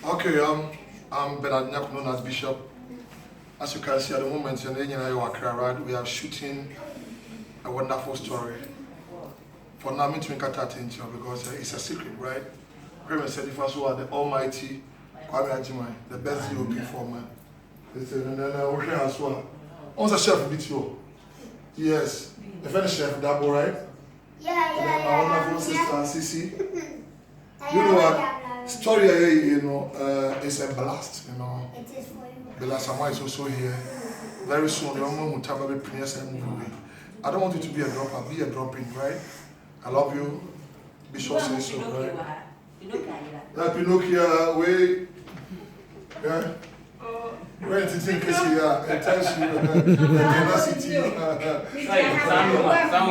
Okay, I'm Bernard Nyak, known as Bishop. As you can see at the moment, we are shooting a wonderful story. For now, I'm going to because it's a secret, right? Premier said if I saw the Almighty Kwame Ajimai, the best DOP former. And then I as well. Also, chef beat you. Yes, the first chef, Dabo, right? Yeah. And then my wonderful sister, Sisi. You know what? Story, is a blast, It is for you. Belasama is also here. Very soon, your mom will have a premiere movie. I don't want you to be a dropper, be a dropping, right? I love you. Bishop says so, right? Pinocchio, wait. Yeah. When it's in case it tells you the tenacity. Some